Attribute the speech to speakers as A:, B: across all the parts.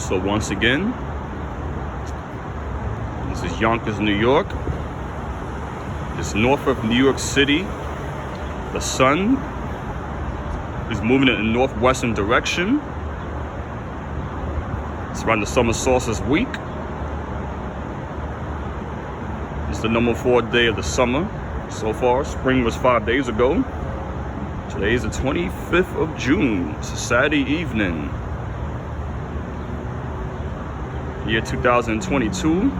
A: So once again, this is Yonkers, New York. It's north of New York City. The sun is moving in a northwestern direction. It's around the summer solstice week. It's the number 4 day of the summer so far. Spring was 5 days ago. Today is the 25th of June. It's a Saturday evening. Year 2022.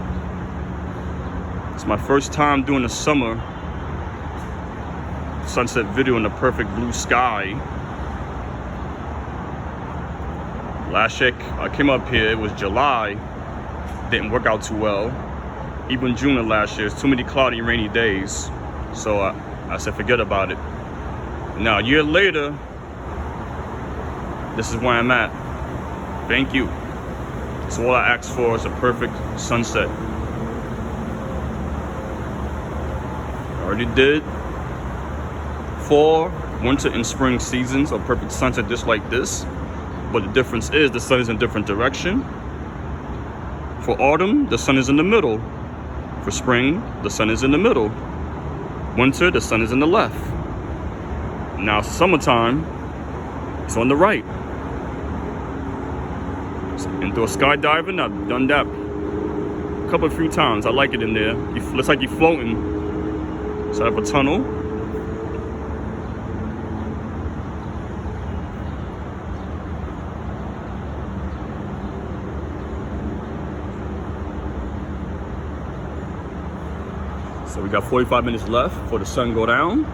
A: It's my first time doing a summer sunset video in the perfect blue sky. Last year I came up here, it was July. Didn't work out too well. Even June of last year, it's too many cloudy, rainy days. So I said, forget about it. Now, a year later, this is where I'm at. Thank you. So all I asked for is a perfect sunset. I already did fall, winter, and spring seasons, a perfect sunset just like this. But the difference is the sun is in a different direction. For autumn, the sun is in the middle. For spring, the sun is in the middle. Winter, the sun is in the left. Now summertime, it's on the right. So indoor skydiving, I've done that a few times. I like it in there. It looks like you're floating inside of a tunnel. So we got 45 minutes left before the sun go down.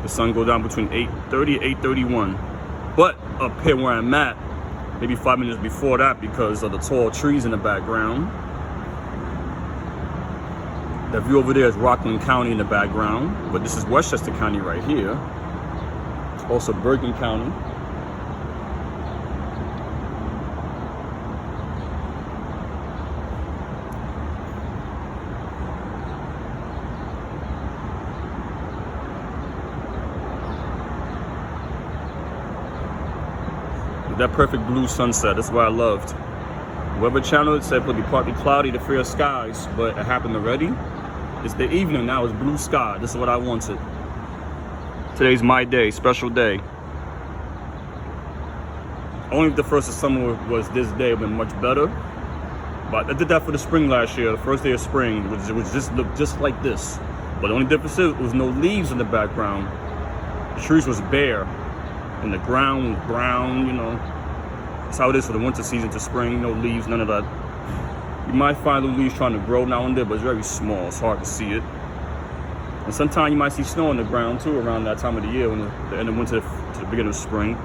A: The sun go down between 8:30 and 8:31. But up here where I'm at, maybe 5 minutes before that because of the tall trees in the background. The view over there is Rockland County in the background, but this is Westchester County right here. Also Bergen County. That perfect blue sunset, that's what I loved. Weather channel, it said it'll be partly cloudy to fair skies, but it happened already. It's the evening now, it's blue sky. This is what I wanted. Today's my day, special day. Only if the first of summer was this day, it would have been much better. But I did that for the spring last year, the first day of spring, it was just looked just like this. But the only difference is there was no leaves in the background. The trees was bare. And the ground was brown, you know. That's how it is for the winter season to spring. No leaves, none of that. You might find little leaves trying to grow now and then, but it's very small. It's hard to see it. And sometimes you might see snow on the ground too around that time of the year, when the end of winter to the beginning of spring.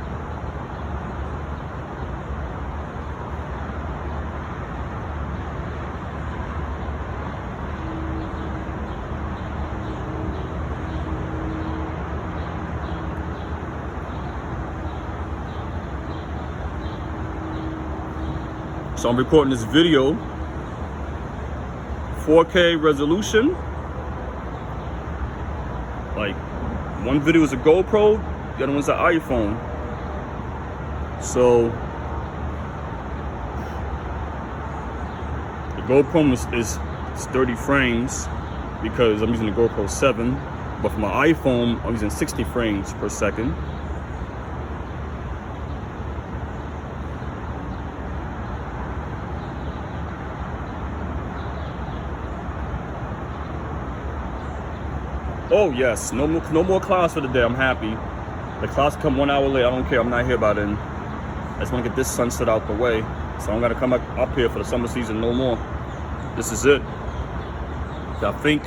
A: So I'm recording this video, 4K resolution. Like, one video is a GoPro, the other one's an iPhone. So the GoPro is 30 frames because I'm using the GoPro 7, but for my iPhone, I'm using 60 frames per second. Oh yes, no more clouds for the day. I'm happy. The clouds come 1 hour late. I don't care. I'm not here by then. I just want to get this sunset out the way. So I'm gonna come up here for the summer season no more. This is it. I think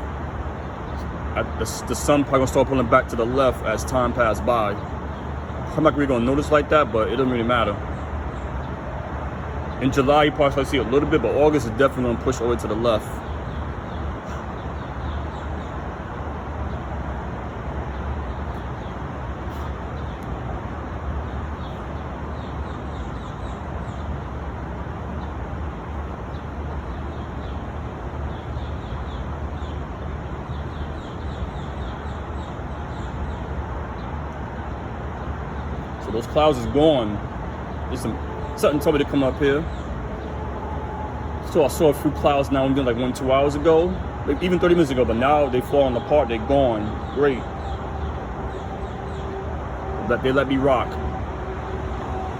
A: the sun probably gonna start pulling back to the left as time passes by. I'm not really gonna notice like that, but it doesn't really matter. In July, you probably see a little bit, but August is definitely gonna push all the way to the left. So those clouds is gone. There's some Something told me to come up here. So I saw a few clouds now and then, like 1-2 hours ago, like even 30 minutes ago, but now they falling apart, they're gone. Great. They let me rock.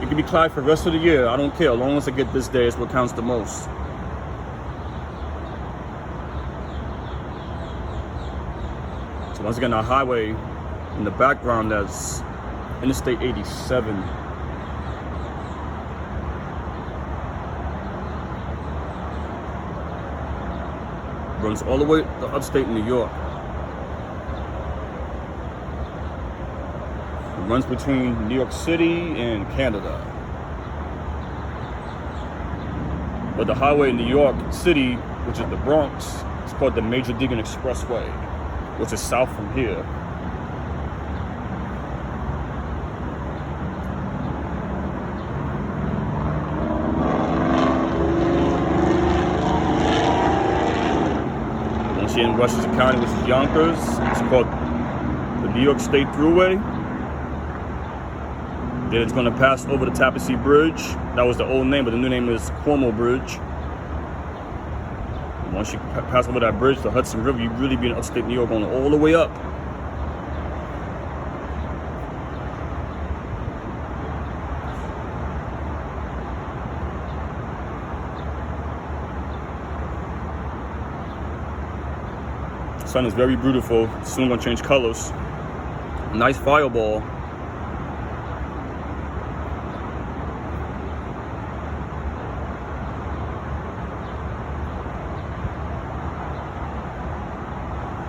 A: It can be cloudy for the rest of the year. I don't care. As long as I get this day, it's what counts the most. So once again, our highway in the background, that's Interstate 87. Runs all the way to upstate New York. It runs between New York City and Canada. But the highway in New York City, which is the Bronx, is called the Major Deegan Expressway, which is south from here. In Westchester County, which is Yonkers. It's called the New York State Thruway. Then it's going to pass over the Tappan Zee Bridge. That was the old name, but the new name is Cuomo Bridge. Once you pass over that bridge, the Hudson River, you really be in upstate New York, going all the way up. The sun is very beautiful. Soon gonna change colors. Nice fireball.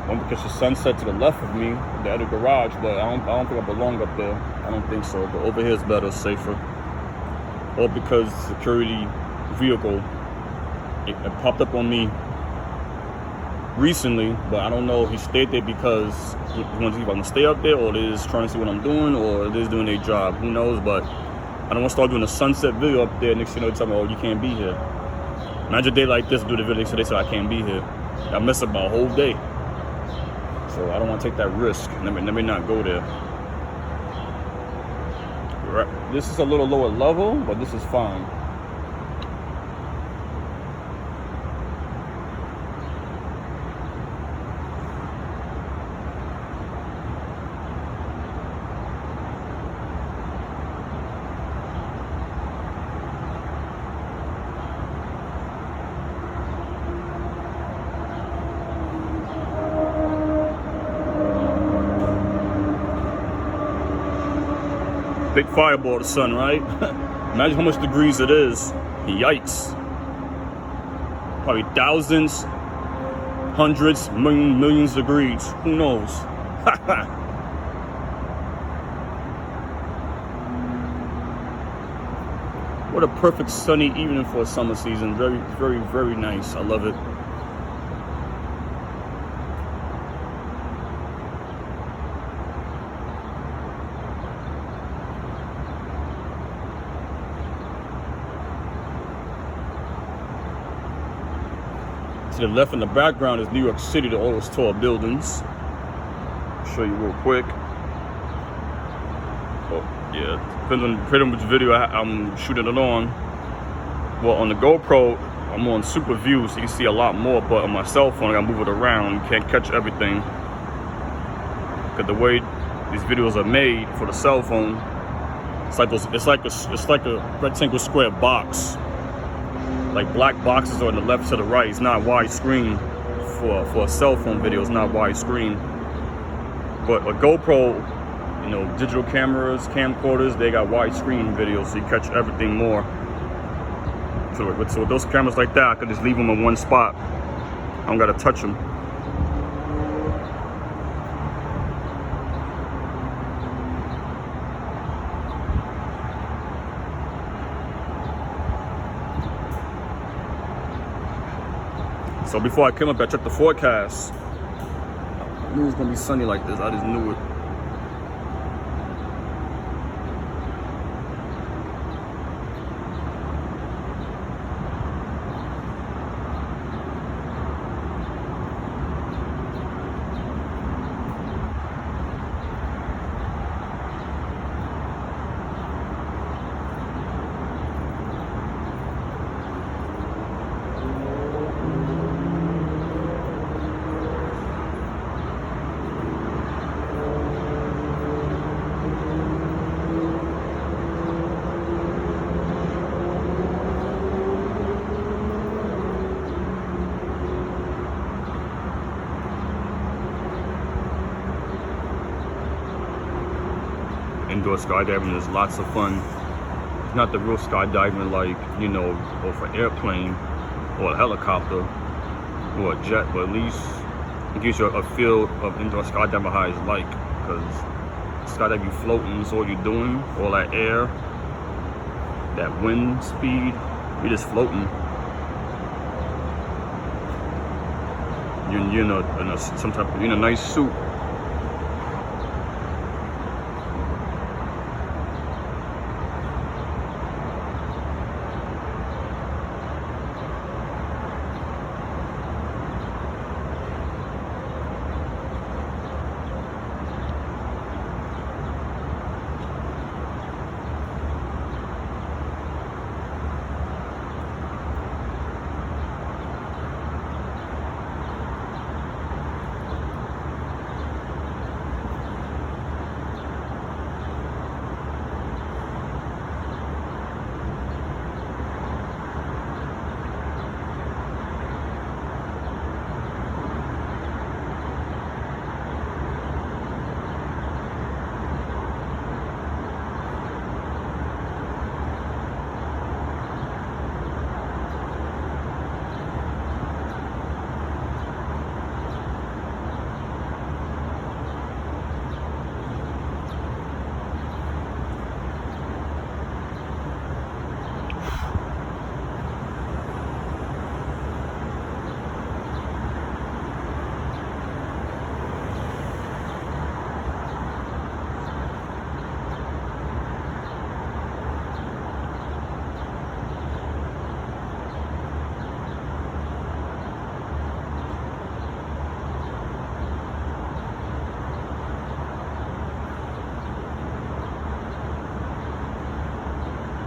A: One because the sunset to the left of me, the other garage, but I don't think I belong up there. I don't think so. But over here is better, safer. All because security vehicle it popped up on me recently, but I don't know if he stayed there because he wants to see if I'm gonna stay up there, or they is trying to see what I'm doing, or they're doing their job. Who knows? But I don't want to start doing a sunset video up there. Next thing you know, they tell me, "Oh, you can't be here." Imagine a day like this, do the video, so they say I can't be here. I mess up my whole day. So I don't want to take that risk. Let me not go there. This is a little lower level, but this is fine. Big fireball, the sun, right? Imagine how much degrees it is. Yikes. Probably thousands, hundreds, millions of degrees. Who knows? What a perfect sunny evening for a summer season. Very, very, very nice. I love it. To the left in the background is New York City, all those tall buildings. I'll show you real quick. Oh, yeah. Depends on which video I'm shooting it on. Well, on the GoPro, I'm on super view, so you can see a lot more, but on my cell phone, I gotta move it around. You can't catch everything. Because the way these videos are made for the cell phone, it's like a rectangle square box. Like black boxes are on the left to the right. It's not widescreen for a cell phone video. It's not widescreen. But a GoPro, you know, digital cameras, camcorders, they got widescreen videos, so you catch everything more. So with those cameras like that, I could just leave them in one spot. I don't gotta touch them. So before I came up, I checked the forecast. I knew it was gonna be sunny like this. I just knew it. indoor skydiving is lots of fun. It's not the real skydiving like, you know, off an airplane or a helicopter or a jet, but at least it gives you a feel of indoor skydiving how it's like, because skydiving you floating is all you're doing, all that air, that wind speed, you're just floating. You're in a nice suit.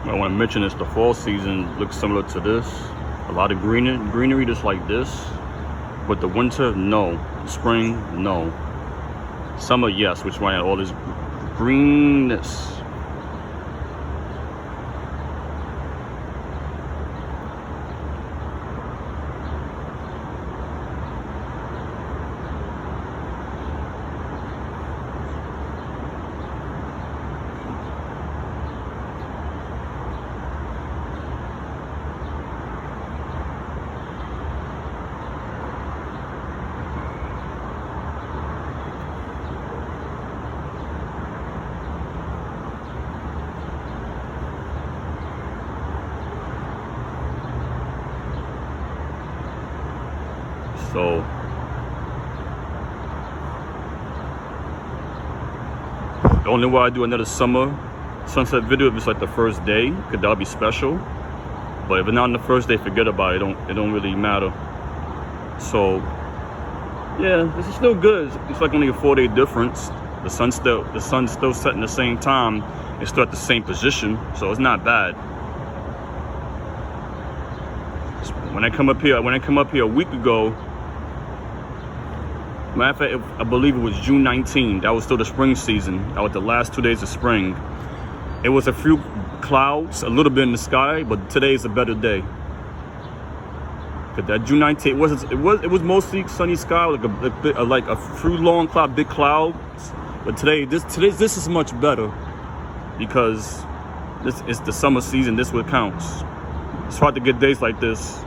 A: I want to mention this, the fall season looks similar to this. A lot of greenery just like this. But the winter, no. Spring, no. Summer, yes, which one had all this greenness. So the only way I do another summer sunset video if it's like the first day, because that'll be special. But if it's not on the first day, forget about it. It don't really matter. So yeah, this is still good. It's like only a 4-day difference. The sun's still setting the same time. It's still at the same position, so it's not bad. When I come up here a week ago, matter of fact, I believe it was June 19th. That was still the spring season. That was the last 2 days of spring. It was a few clouds, a little bit in the sky, but today is a better day. Cause that June 19th, it was mostly sunny sky, like a few long cloud, big clouds. But today is much better because this is the summer season. This what counts. It's hard to get days like this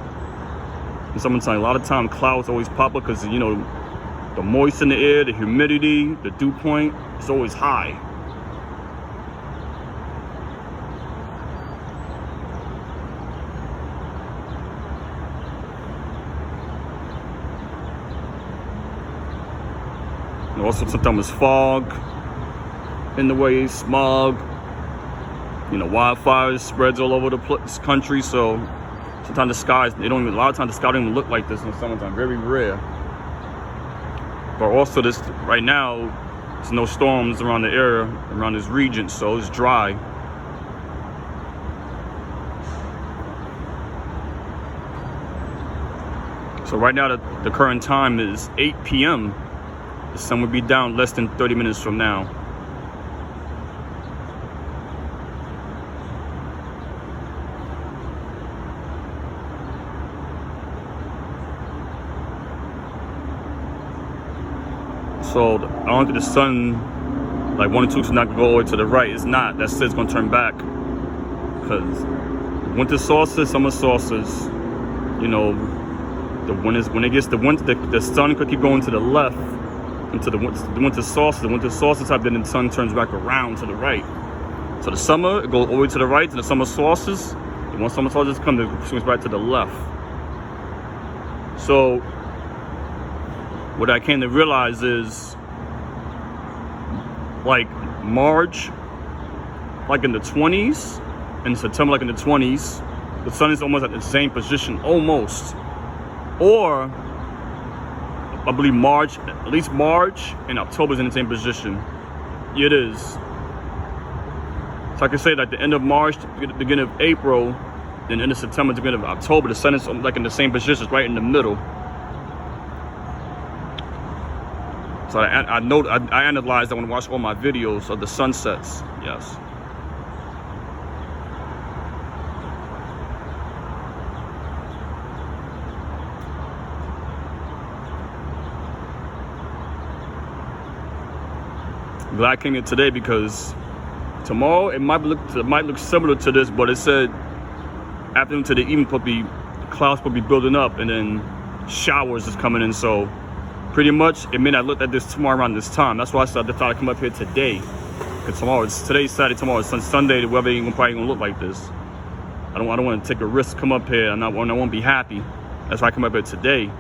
A: in summertime. A lot of time clouds always pop up because, you know, the moist in the air, the humidity, the dew point, it's always high. And also sometimes it's fog in the way, smog, you know, wildfires spreads all over the country. So sometimes the skies, a lot of times the sky don't even look like this in the summertime, very rare. But also this, right now, there's no storms around the area, around this region, so it's dry. So right now, the current time is 8 p.m. The sun will be down less than 30 minutes from now. So I don't think the sun Like 1 and 2 is not gonna go all the way to the right. It's not. That says gonna turn back. Because winter solstice, summer solstice, you know, when it gets the sun could keep going to the left into the winter solstice. The winter solstice type, then the sun turns back around to the right. So the summer, it goes all the way to the right to the summer solstice. And once summer solstice comes, it swings back to the left. So what I came to realize is, like March, like in the 20s, and September, like in the 20s, the sun is almost at the same position, almost. Or I believe March, at least March and October is in the same position. It is. So I can say that the end of March, the beginning of April, then end of September, the beginning of October, the sun is like in the same position, right in the middle. So I analyzed that when I watch all my videos of the sunsets. Yes. I'm glad I came here today because tomorrow it might look similar to this, but it said afternoon to the evening the clouds will be building up and then showers is coming in. So pretty much it may not look like this tomorrow around this time. That's why I thought I'd come up here today. Because today's Saturday, tomorrow is Sunday. The weather ain't probably gonna look like this. I don't want to take a risk, come up here, and I won't be happy. That's why I come up here today.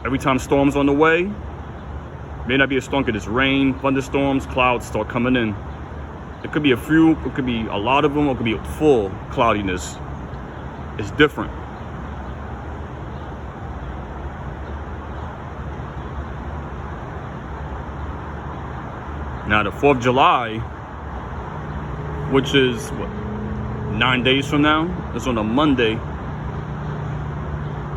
A: Every time storms on the way, may not be a storm, because it's rain, thunderstorms, clouds start coming in. It could be a few, it could be a lot of them, or it could be full cloudiness. It's different. Now the 4th of July, which is what, 9 days from now, it's on a Monday.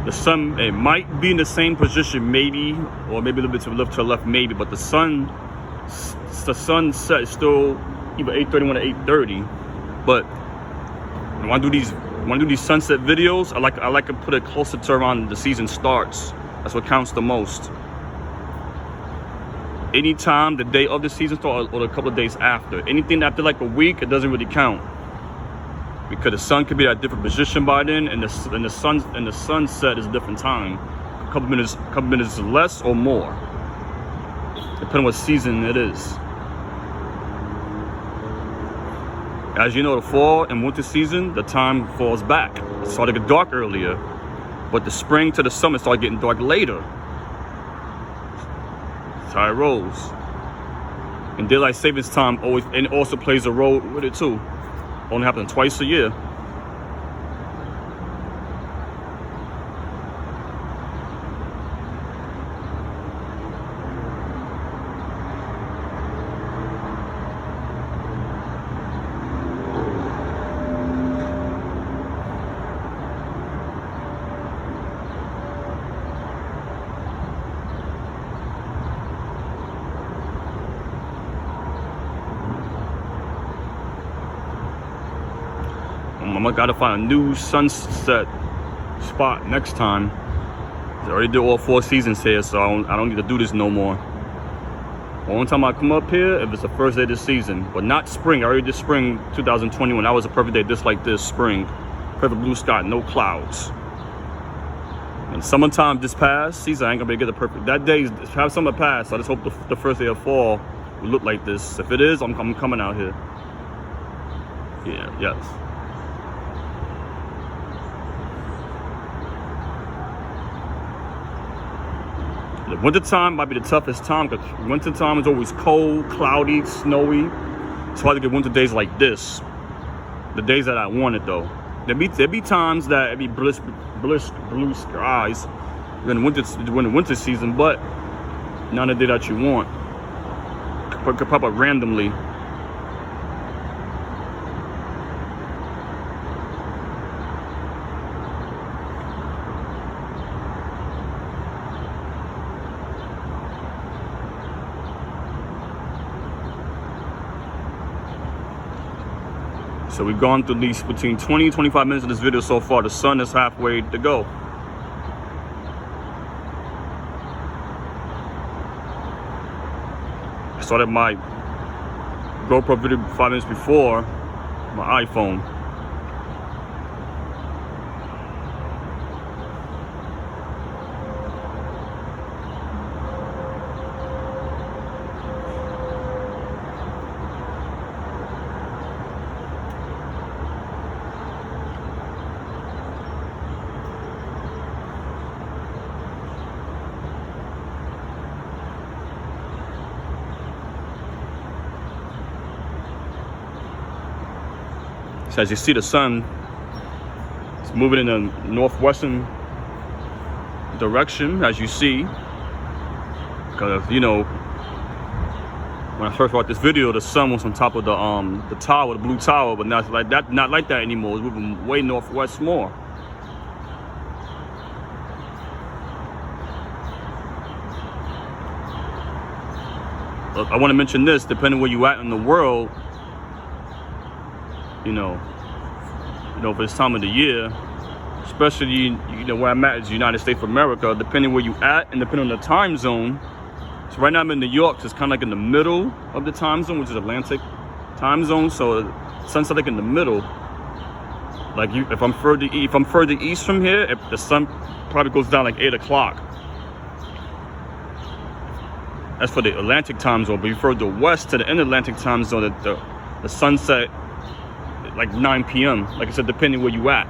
A: The sun, it might be in the same position, maybe, or maybe a little bit to the left, maybe, but the sunset is still either 8:31 or 8:30. But when I do these sunset videos, I like to put it closer to around the season starts. That's what counts the most. Anytime the day of the season starts or a couple of days after, anything after like a week, it doesn't really count. Because the sun could be at a different position by then, and the sunset is a different time, a couple minutes less or more, depending on what season it is. As you know, the fall and winter season, the time falls back. It started to get dark earlier, but the spring to the summer started getting dark later. That's how it rolls. And daylight savings time also plays a role with it too. Only happens twice a year. I gotta find a new sunset spot next time. I already did all 4 seasons here, so I don't need to do this no more. Only time I come up here if it's the first day of the season, but not spring. I already did spring 2021. That was a perfect day just like this, spring. Perfect blue sky, no clouds. And summertime just passed. Season I ain't gonna be able to get the perfect. That day, have summer pass. So I just hope the first day of fall will look like this. If it is, I'm coming out here. Yeah, yes. The wintertime might be the toughest time because wintertime is always cold, cloudy, snowy. It's hard to get winter days like this. The days that I wanted though. There be times that it be blue skies during the winter season, but not the day that you want. Could pop up randomly. So we've gone through at least between 20 and 25 minutes of this video so far. The sun is halfway to go. I started my GoPro video 5 minutes before my iPhone. So as you see, the sun is moving in a northwestern direction, as you see. Because, you know, when I first brought this video, the sun was on top of the tower, the blue tower, but not like that. Not like that anymore. It's moving way northwest more. I want to mention this: depending where you at in the world. You know, for this time of the year, especially, you know, where I'm at is the United States of America, depending where you at and depending on the time zone. So right now I'm in New York, so it's kind of like in the middle of the time zone, which is Atlantic time zone. So sunset like in the middle. Like if I'm further east from here, if the sun probably goes down like 8 o'clock. That's for the Atlantic time zone. But you further west to the Atlantic time zone, the sunset like 9 p.m. Like I said, depending where you at.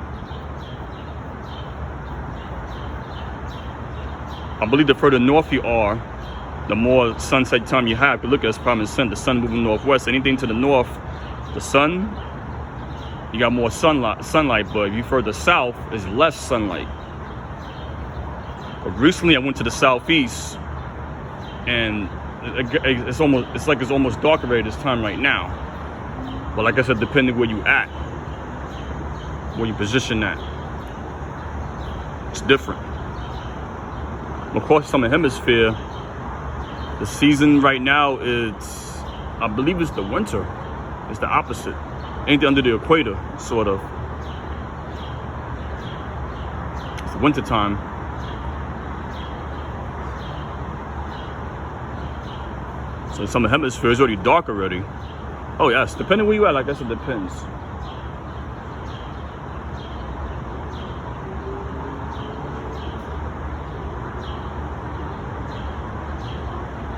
A: I believe the further north you are, the more sunset time you have. But look at this problem, the sun moving northwest. Anything to the north, the sun, you got more sunlight. But if you further south, there's less sunlight. But recently I went to the southeast, and it's almost dark already this time right now. But like I said, depending where you at, where you position at, it's different. Of course, Southern Hemisphere, the season right now is, I believe it's the winter. It's the opposite. Anything under the equator, sort of. It's the winter time. So Southern Hemisphere is already dark already. Oh yes, depending where you at, like I said, depends.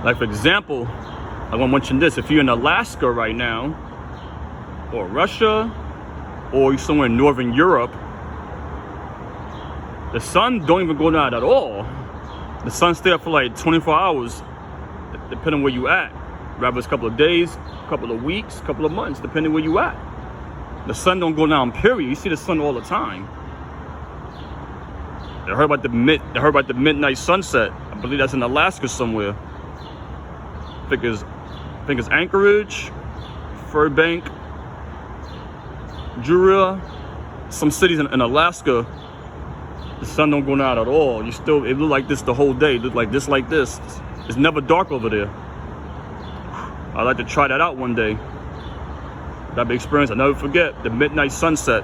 A: Like for example, I want to mention this: if you're in Alaska right now, or Russia, or you're somewhere in Northern Europe, the sun don't even go down at all. The sun stays up for like 24 hours, depending on where you at. Rather it's a couple of days, a couple of weeks, a couple of months, depending where you at. The sun don't go down, period. You see the sun all the time. I heard about the midnight sunset. I believe that's in Alaska somewhere. I think it's Anchorage, Fairbank, Juria, some cities in Alaska. The sun don't go down at all. It look like this the whole day. It look like this, like this. It's never dark over there. I'd like to try that out one day. That'd be experience. I'll never forget the midnight sunset.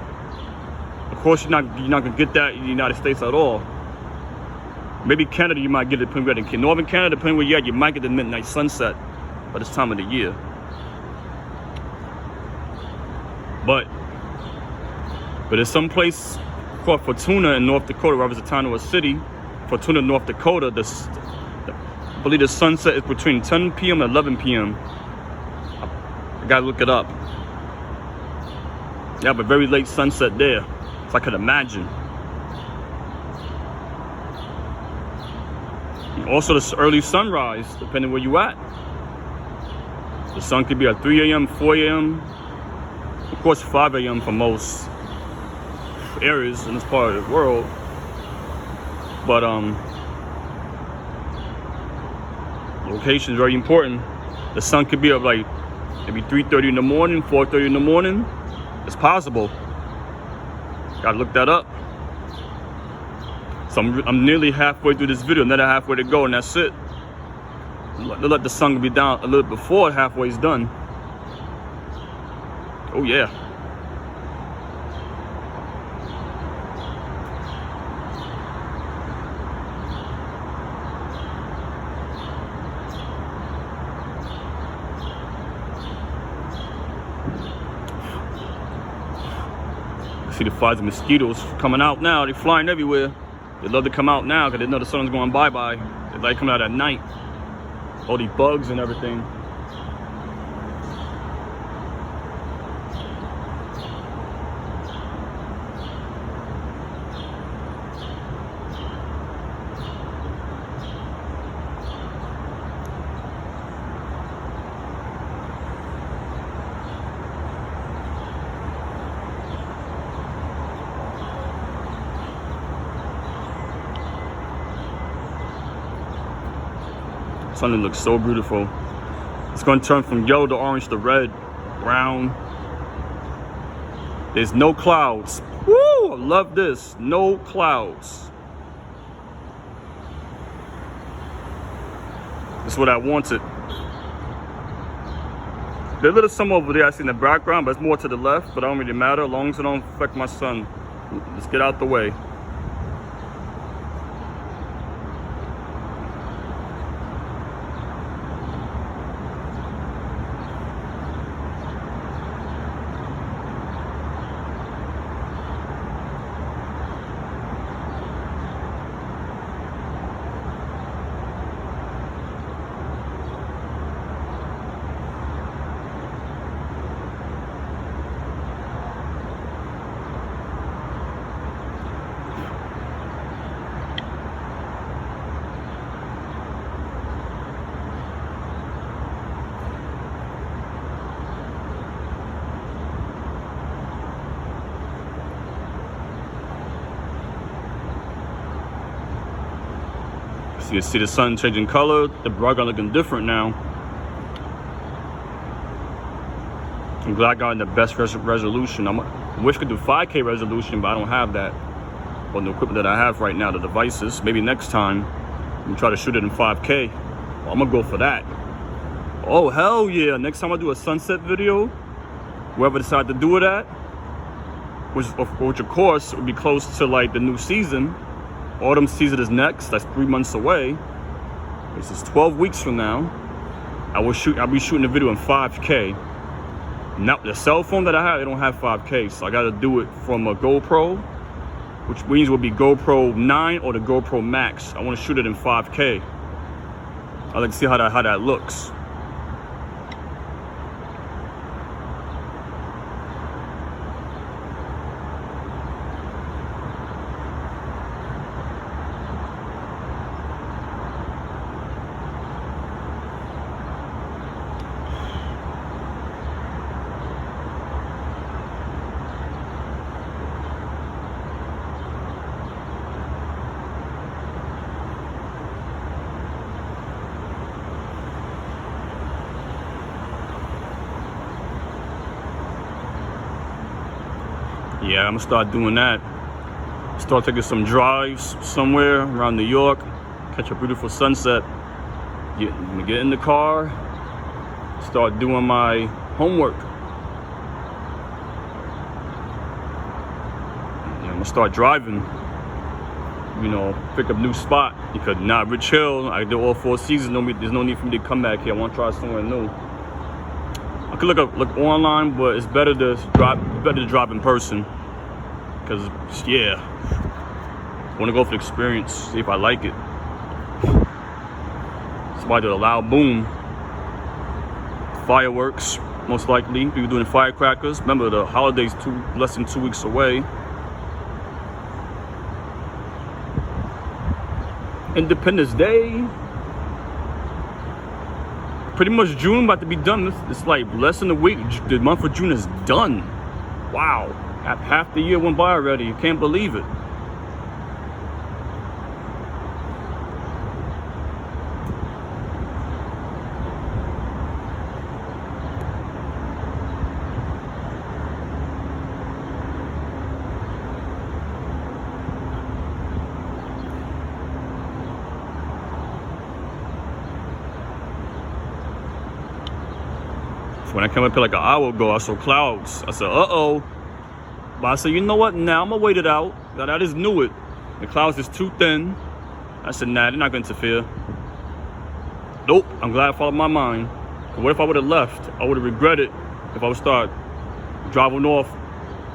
A: Of course, you're not gonna get that in the United States at all. Maybe Canada, you might get it. In Northern Canada, depending where you're at, you might get the midnight sunset by this time of the year. But there's some place called Fortuna in North Dakota, where it's a town or a city. Fortuna, North Dakota. I believe the sunset is between 10 p.m. and 11 p.m. I gotta look it up. They have a very late sunset there, if I could imagine. And also the early sunrise, depending where you at. The sun could be at 3 a.m., 4 a.m., of course 5 a.m. for most areas in this part of the world. But location is very important. The sun could be up like maybe 3:30 in the morning, 4:30 in the morning. It's possible. Gotta look that up. So I'm nearly halfway through this video, another halfway to go, and that's it. Let the sun be down a little before halfway's done. Oh yeah. See the flies and mosquitoes coming out now. They're flying everywhere. They love to come out now because they know the sun's going bye-bye. They like coming out at night. All these bugs and everything. Sunny looks so beautiful. It's going to turn from yellow to orange to red, brown. There's no clouds. Woo! I love this. No clouds. That's what I wanted. There's a little sun over there I see in the background, but it's more to the left, but it don't really matter as long as it don't affect my sun. Let's get out the way. So you see the sun changing color, the background looking different now. I'm glad I got in the best resolution. I wish I could do 5K resolution, but I don't have that on the equipment that I have right now, the devices. Maybe next time, I'm gonna try to shoot it in 5K. Well, I'm gonna go for that. Oh, hell yeah. Next time I do a sunset video, whoever decide to do it at, which of course would be close to like the new season. Autumn season is next. That's 3 months away. This is 12 weeks from now. I'll be shooting a video in 5K. Now the cell phone that I have, they don't have 5K, so I got to do it from a GoPro, which means it will be GoPro 9 or the GoPro Max. I want to shoot it in 5K. I like to see how that looks. Yeah, I'm gonna start doing that. Start taking some drives somewhere around New York, catch a beautiful sunset. Get in the car, start doing my homework. Yeah, I'm gonna start driving. You know, pick up a new spot because now Rich Hill, I do all 4 seasons. There's no need for me to come back here. I want to try somewhere new. I could look online, but it's better to drive in person. Cause yeah, I want to go for the experience, see if I like it. Somebody did a loud boom. Fireworks, most likely. People doing firecrackers. Remember, the holiday's less than 2 weeks away. Independence Day. Pretty much June about to be done. It's like less than a week. The month of June is done. Wow. Half the year went by already. You can't believe it. When I came up here like an hour ago, I saw clouds. I said, uh-oh. But I said, you know what? Now I'm going to wait it out. I just knew it. The clouds is too thin. I said, nah, they're not going to interfere. Nope. I'm glad I followed my mind. What if I would have left? I would have regretted if I would start driving off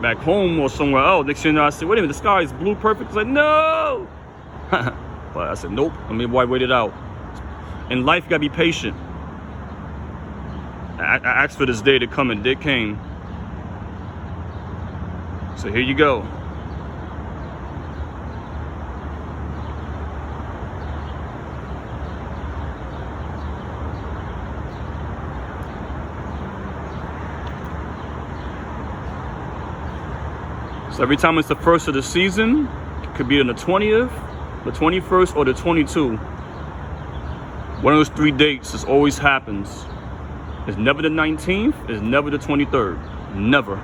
A: back home or somewhere else. Next thing you know, I said, wait a minute, the sky is blue perfect. It's like, no. But I said, nope. I mean, why wait it out? In life, you gotta be patient. I asked for this day to come, and it came. So here you go. So every time it's the first of the season, it could be on the 20th, the 21st, or the 22nd. One of those 3 dates, this always happens. It's never the 19th, it's never the 23rd. Never.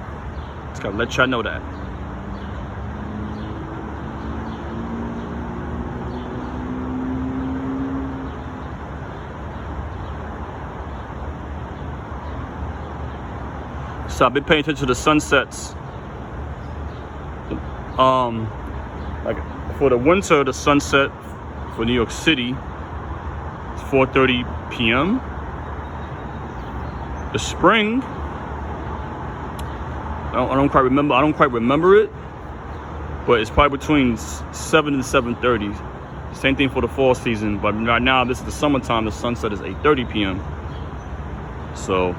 A: Just gotta let y'all know that. So I've been paying attention to the sunsets. Like for the winter, the sunset for New York City is 4:30 p.m. The spring, I don't quite remember it, but it's probably between 7 and 7:30. Same thing for the fall season, but right now this is the summertime. The sunset is 8:30 p.m. So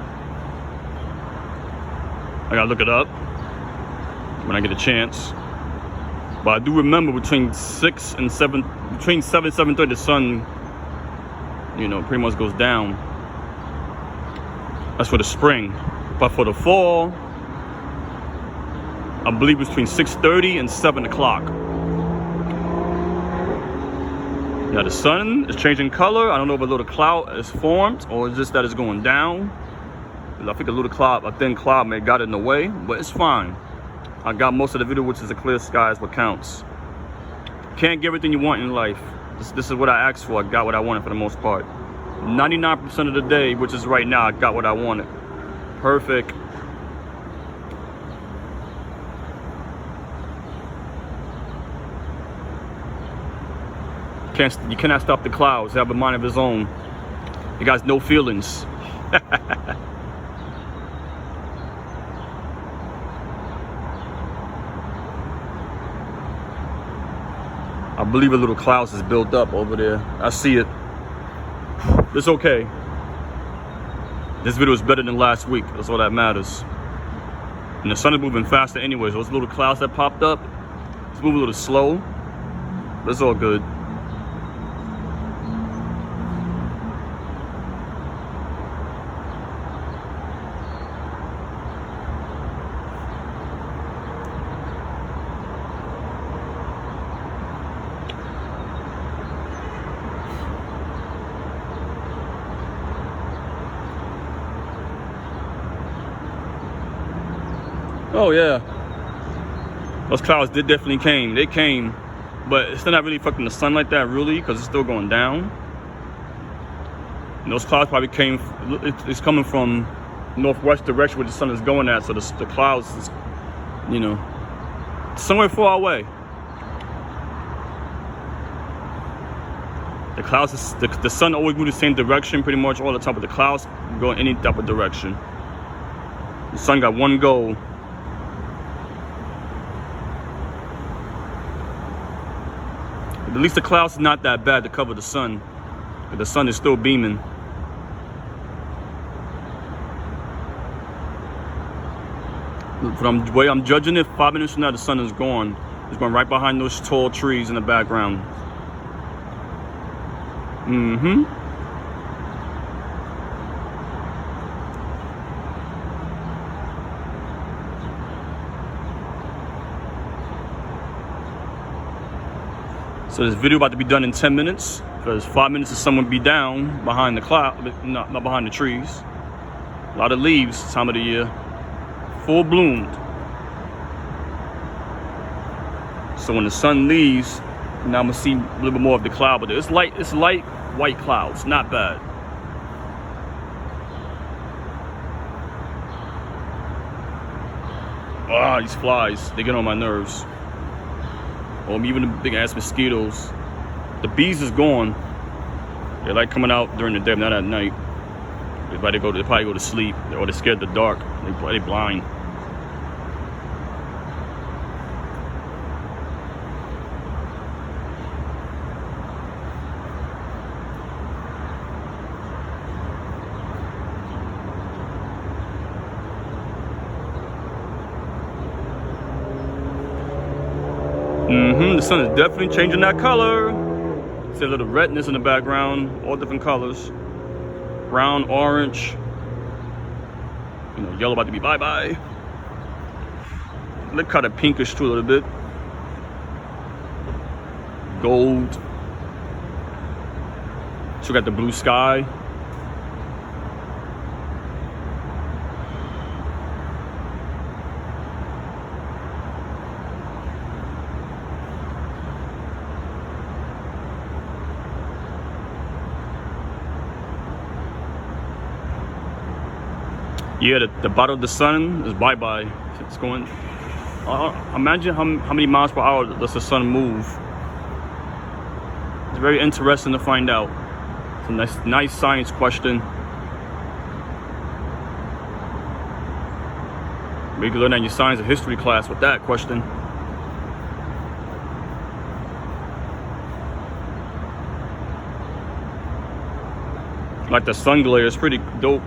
A: I gotta look it up when I get a chance. But I do remember between 7 and 7:30, the sun, pretty much goes down. That's for the spring. But for the fall, I believe between 6:30 and 7 o'clock. Now the sun is changing color. I don't know if a little cloud is formed or it's just that it's going down. I think a thin cloud may have got in the way, but it's fine. I got most of the video, which is a clear sky is what counts. Can't get everything you want in life. This is what I asked for. I got what I wanted for the most part. 99% of the day, which is right now, I got what I wanted. Perfect. You cannot stop the clouds. They have a mind of its own. You guys, no feelings. I believe a little clouds is built up over there. I see it. It's okay. This video is better than last week. That's all that matters. And the sun is moving faster anyways. Those little clouds that popped up, it's moving a little slow. But it's all good. Oh yeah, those clouds definitely came. They came, but it's still not really affecting the sun like that, really, because it's still going down. And those clouds probably came. It's coming from northwest direction where the sun is going at, so the clouds is, somewhere far away. The clouds, the sun always moves the same direction pretty much all the time, but the clouds go in any type of direction. The sun got one goal. At least the clouds is not that bad to cover the sun, but the sun is still beaming. From the way I'm judging it, 5 minutes from now the sun is gone. It's going right behind those tall trees in the background. So this video about to be done in 10 minutes because 5 minutes the sun would be down behind the cloud, not behind the trees. A lot of leaves this time of the year, full bloomed. So when the sun leaves, now I'm gonna see a little bit more of the cloud, but it's light white clouds, not bad. Ah, these flies, they get on my nerves. Or even the big ass mosquitoes. The bees is gone. They like coming out during the day, not at night. They probably go to sleep, or they're scared of the dark. They blind. The sun is definitely changing that color. See a little redness in the background, all different colors. Brown, orange. You know, yellow about to be bye-bye. Look kind of pinkish too a little bit. Gold. So we got the blue sky. Yeah, the bottom of the sun is bye-bye. It's going. Imagine how many miles per hour does the sun move. It's very interesting to find out. It's a nice science question. Maybe you can learn that in your science and history class with that question. Like the sun glare is pretty dope.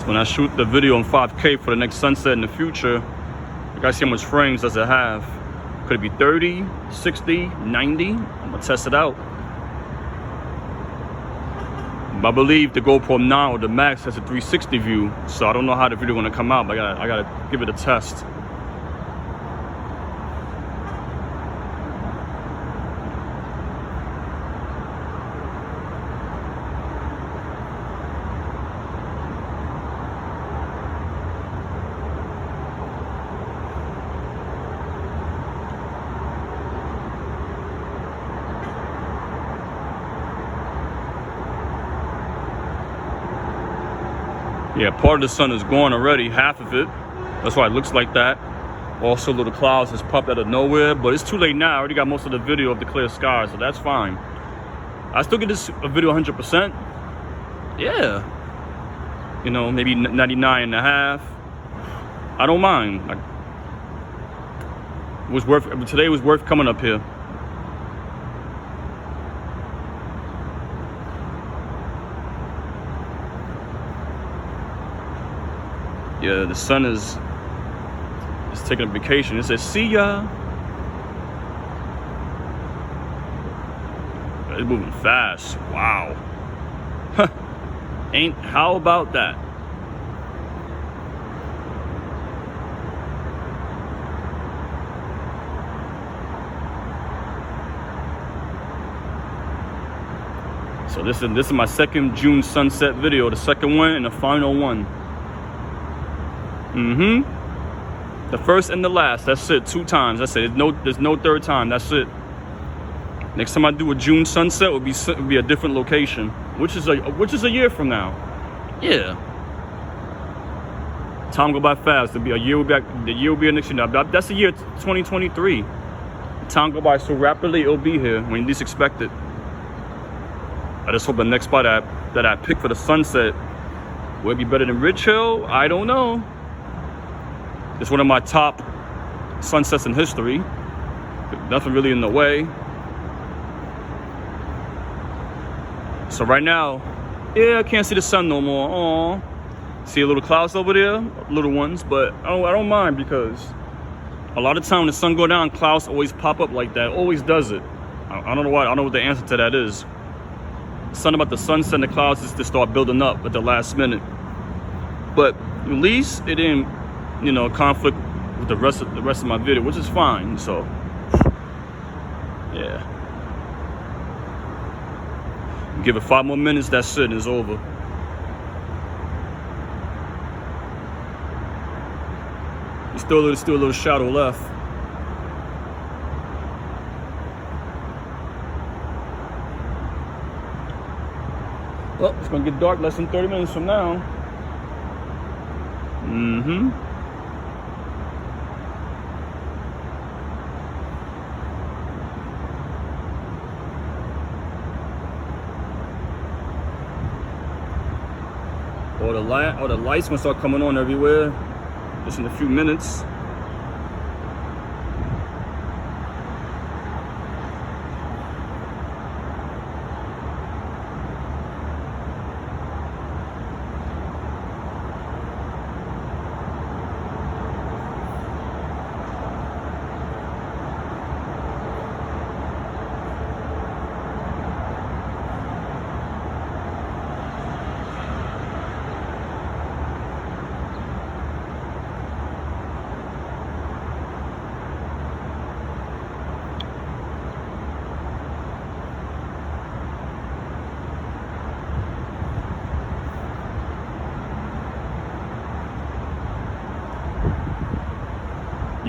A: When I shoot the video on 5K for the next sunset in the future, you guys see how much frames does it have? Could it be 30, 60, 90? I'm gonna test it out. I believe the GoPro now, the Max, has a 360 view, so I don't know how the video gonna come out, but I gotta give it a test. Yeah, part of the sun is gone already, half of it. That's why it looks like that. Also, little clouds has popped out of nowhere, but it's too late now. I already got most of the video of the clear sky, so that's fine. I still get this video 100%. Yeah. You know, maybe 99.5. I don't mind. Like, it was worth, today was worth coming up here. Yeah, the sun is taking a vacation. It says, see ya. It's moving fast. Wow. How about that? So this is my second June sunset video, the second one and the final one. The first and the last. That's it. 2 times. That's it. There's no third time. That's it. Next time I do a June sunset, will be a different location, which is a year from now. Yeah. Time go by fast. It'll be a year. The year will be next year. Now, that's the year 2023. Time go by so rapidly. It'll be here when you least expect it. I just hope the next spot that I pick for the sunset will it be better than Ridge Hill. I don't know. It's one of my top sunsets in history. Nothing really in the way. So right now, yeah, I can't see the sun no more. Aww. See a little clouds over there, little ones, but I don't mind because a lot of time when the sun go down, clouds always pop up like that. Always does it. I don't know why. I don't know what the answer to that is. Something about the sunset and the clouds is to start building up at the last minute. But at least it didn't, you know, conflict with the rest of my video, which is fine. So yeah, give it 5 more minutes. That's it. It's over. There's still a little shadow left. Well, it's gonna get dark less than 30 minutes from now. Or the lights gonna start coming on everywhere just in a few minutes.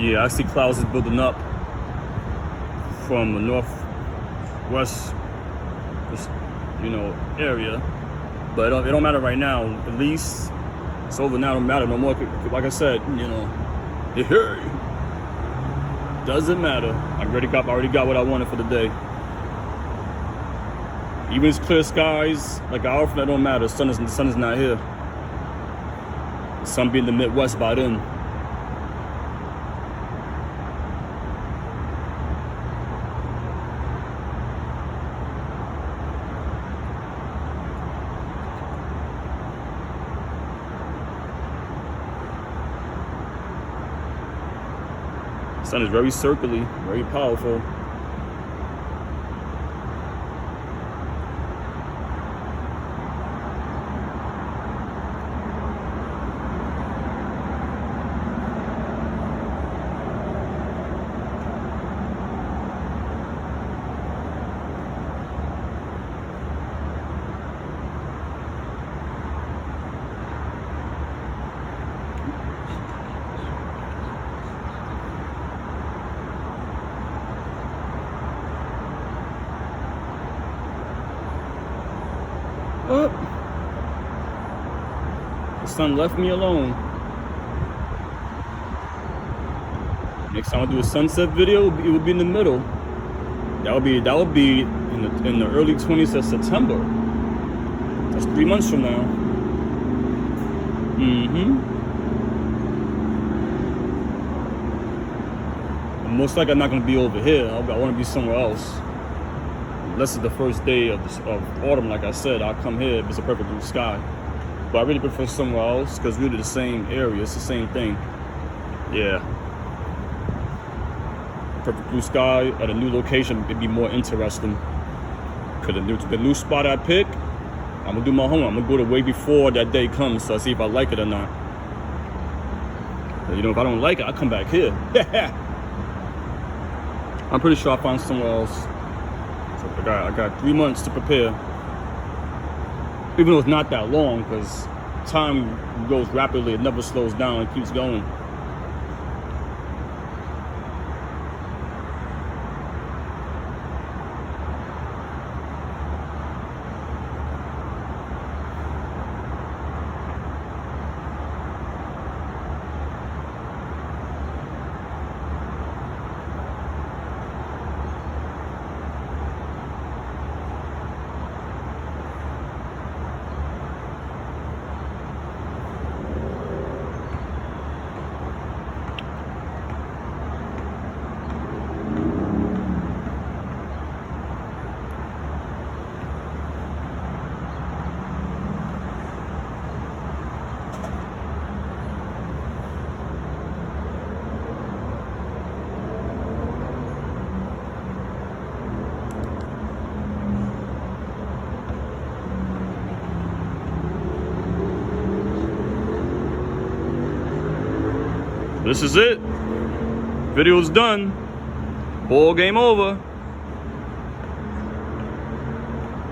A: Yeah, I see clouds is building up from the northwest, area. But it don't matter right now. At least it's over now. Don't matter no more. Like I said, hey, doesn't matter. I already got what I wanted for the day. Even it's clear skies, like I often, that don't matter. The sun is not here. The sun be in the Midwest by then. The sun is very circularly, very powerful. Oh. The sun left me alone. Next time I do a sunset video, it will be in the middle. That would be in the early 20s of September. That's 3 months from now. And most likely I'm not going to be over here. I want to be somewhere else. Unless it's the first day of autumn, like I said, I'll come here if it's a perfect blue sky. But I really prefer somewhere else because we're in the same area. It's the same thing. Yeah. Perfect blue sky at a new location would be more interesting. Because the new spot I pick, I'm going to do my homework. I'm going to go to way before that day comes so I see if I like it or not. But, if I don't like it, I'll come back here. I'm pretty sure I'll find somewhere else. So I got 3 months to prepare. Even though it's not that long, because time goes rapidly, it never slows down, it keeps going. This is it. Video's done. Ball game over.